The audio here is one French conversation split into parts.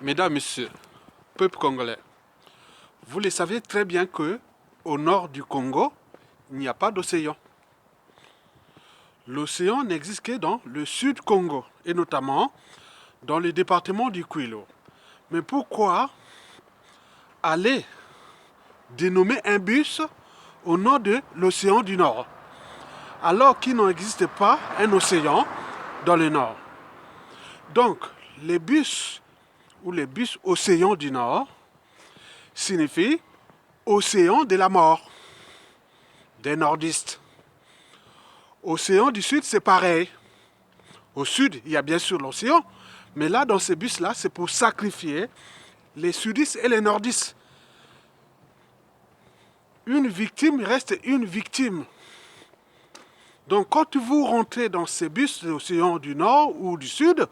Mesdames, Messieurs, peuple congolais, vous le savez très bien que au nord du Congo, il n'y a pas d'océan. L'océan n'existe que dans le sud Congo, et notamment dans le département du Kwilu. Mais pourquoi aller dénommer un bus au nord de l'océan du Nord, alors qu'il n'existe pas un océan dans le Nord? Donc, les bus ou les bus océan du Nord signifie océan de la mort, des nordistes. Océan du Sud, c'est pareil. Au sud, il y a bien sûr l'océan, mais là, dans ces bus-là, c'est pour sacrifier les sudistes et les nordistes. Une victime reste une victime. Donc, quand vous rentrez dans ces bus de l'océan du Nord ou du Sud,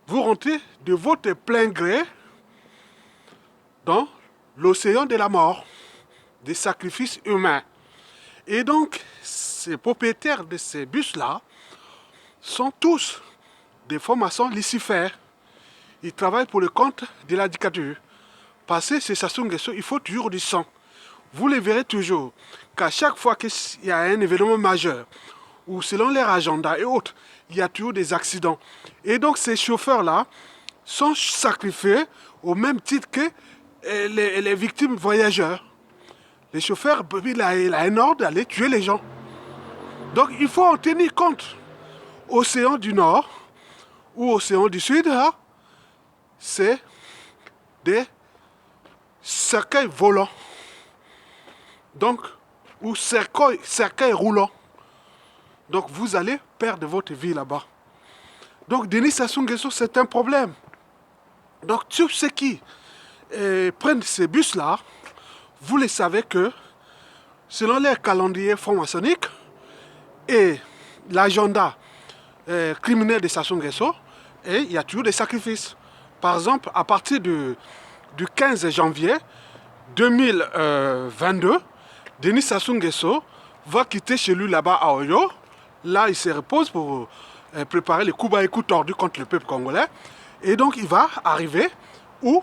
vous rentrez de votre plein gré dans l'océan de la mort, des sacrifices humains. Et donc, ces propriétaires de ces bus-là sont tous des francs-maçons lucifères. Ils travaillent pour le compte de la dictature. Parce que c'est Sassou Nguesso, il faut toujours du sang. Vous le verrez toujours qu'à chaque fois qu'il y a un événement majeur, ou selon leur agenda et autres, il y a toujours des accidents. Et donc ces chauffeurs-là sont sacrifiés au même titre que les victimes voyageurs. Les chauffeurs, il a un ordre d'aller tuer les gens. Donc il faut en tenir compte. Océan du Nord ou Océan du Sud, hein, c'est des cercueils volants. Donc, ou cercueils roulants. Donc vous allez perdre votre vie là-bas. Donc Denis Sassou Nguesso, c'est un problème. Donc tous ceux qui prennent ces bus-là, vous le savez que selon leur calendrier franc-maçonnique et l'agenda criminel de Sassou Nguesso, il y a toujours des sacrifices. Par exemple, à partir du 15 janvier 2022, Denis Sassou Nguesso va quitter chez lui là-bas à Oyo. Là, il se repose pour préparer les coups bas et coups tordus contre le peuple congolais. Et donc, il va arriver où?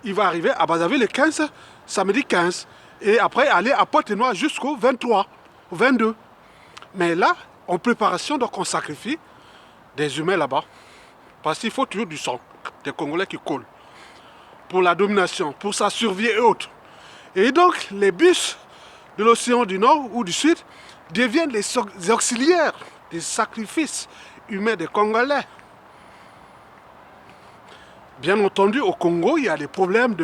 Il va arriver à Brazzaville le 15, samedi 15. Et après, aller à Pointe-Noire jusqu'au 23, 22. Mais là, en préparation, donc on sacrifie des humains là-bas. Parce qu'il faut toujours du sang, des Congolais qui coulent. Pour la domination, pour sa survie et autres. Et donc, les bus de l'océan du Nord ou du Sud deviennent les auxiliaires des sacrifices humains des Congolais. Bien entendu, au Congo, il y a des problèmes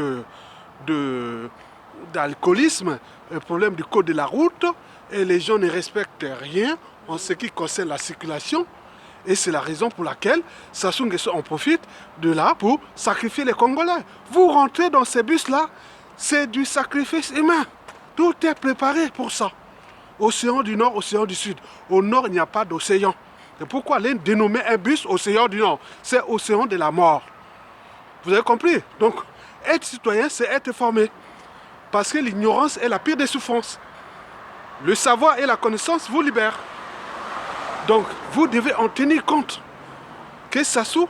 d'alcoolisme, des problèmes du code de la route, et les gens ne respectent rien en ce qui concerne la circulation. Et c'est la raison pour laquelle Sassou Nguesso en profite de là pour sacrifier les Congolais. Vous rentrez dans ces bus-là, c'est du sacrifice humain. Tout est préparé pour ça. Océan du Nord, Océan du Sud. Au Nord, il n'y a pas d'océan. Et pourquoi aller dénommer un bus Océan du Nord? C'est Océan de la mort. Vous avez compris? Donc, être citoyen, c'est être formé. Parce que l'ignorance est la pire des souffrances. Le savoir et la connaissance vous libèrent. Donc, vous devez en tenir compte que Sassou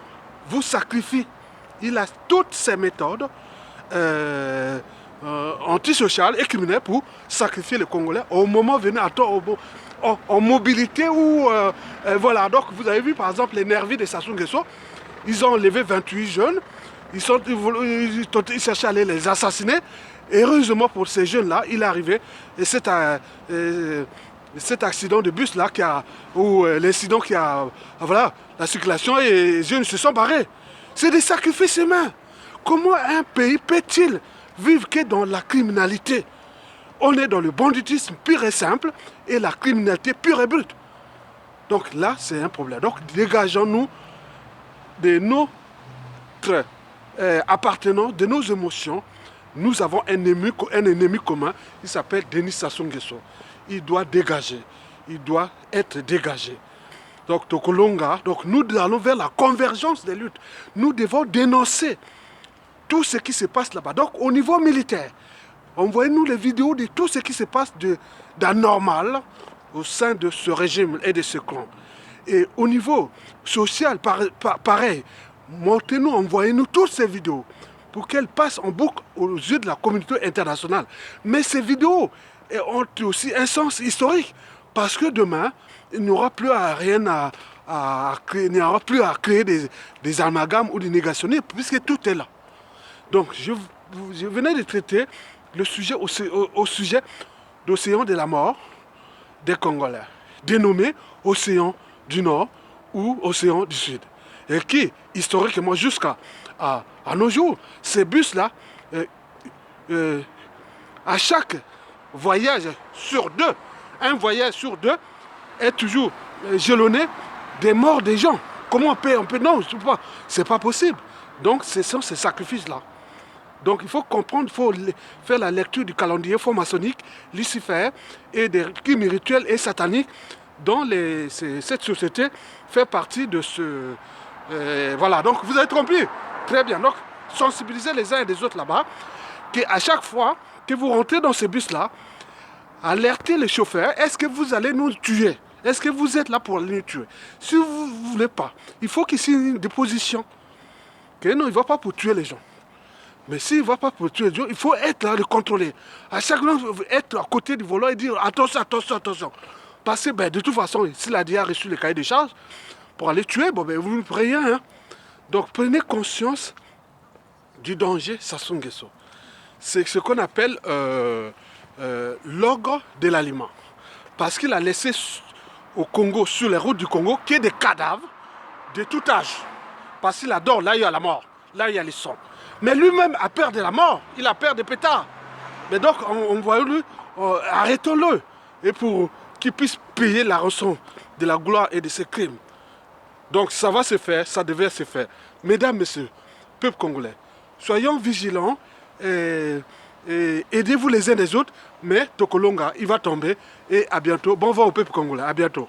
vous sacrifie. Il a toutes ces méthodes antisociales et criminelles pour sacrifier les Congolais au moment venu, en mobilité ou... voilà, donc vous avez vu par exemple les nervis de Sassou Nguesso. Ils ont enlevé 28 jeunes. Ils cherchaient à aller les assassiner. Et heureusement pour ces jeunes-là, il est arrivé. Et cet accident de bus là ou l'incident qui a voilà la circulation et les jeunes se sont barrés. C'est des sacrifices humains. Comment un pays peut-il vivre que dans la criminalité? On est dans le banditisme pur et simple et la criminalité pure et brute. Donc là, c'est un problème. Donc dégageons-nous de notre appartenance, de nos émotions. Nous avons un ennemi commun, il s'appelle Denis Sassou Nguesso. Il doit dégager, il doit être dégagé. Donc Tokolonga, donc nous allons vers la convergence des luttes. Nous devons dénoncer tout ce qui se passe là-bas. Donc au niveau militaire, envoyez-nous les vidéos de tout ce qui se passe d'anormal au sein de ce régime et de ce clan. Et au niveau social, pareil, montrez-nous, envoyez-nous toutes ces vidéos pour qu'elles passent en boucle aux yeux de la communauté internationale. Mais ces vidéos ont aussi un sens historique, parce que demain, il n'y aura plus à rien à créer, il n'y aura plus à créer des amalgames ou des négationnistes, puisque tout est là. Donc, je venais de traiter le sujet au sujet d'Océan de la mort des Congolais, dénommé Océan du Nord ou Océan du Sud. Et qui, historiquement, jusqu'à nos jours, ces bus-là, à chaque voyage sur deux, un voyage sur deux est toujours jalonné des morts des gens. Comment on peut non, c'est pas possible. Donc, ce sont ces sacrifices-là. Donc il faut comprendre, il faut faire la lecture du calendrier franc-maçonnique, Lucifer et des crimes rituels et sataniques dont cette société fait partie de ce... voilà, donc vous avez compris. Très bien. Donc sensibiliser les uns et les autres là-bas, qu'à chaque fois que vous rentrez dans ces bus-là, alertez les chauffeurs, est-ce que vous allez nous tuer? Est-ce que vous êtes là pour nous tuer? Si vous ne voulez pas, il faut qu'il signe une déposition. Que non, il ne va pas pour tuer les gens. Mais s'il ne va pas pour tuer les gens, il faut être là, le contrôler. À chaque fois, être à côté du volant et dire attention, attention, attention. Parce que de toute façon, s'il a déjà reçu le cahier de charge pour aller tuer, bon, vous ne ferez rien. Hein. Donc prenez conscience du danger Sassou Nguesso. C'est ce qu'on appelle l'ogre de l'aliment. Parce qu'il a laissé au Congo, sur les routes du Congo, qu'il y ait des cadavres de tout âge. Parce qu'il adore, là il y a la mort, là il y a les sons. Mais lui-même a peur de la mort, il a peur des pétards. Mais donc on voit lui, arrêtons-le. Et pour qu'il puisse payer la rançon de la gloire et de ses crimes. Donc ça va se faire, ça devait se faire. Mesdames, messieurs, peuple congolais, soyons vigilants et aidez-vous les uns les autres. Mais Tokolonga, il va tomber. Et à bientôt. Bon vent au peuple congolais. À bientôt.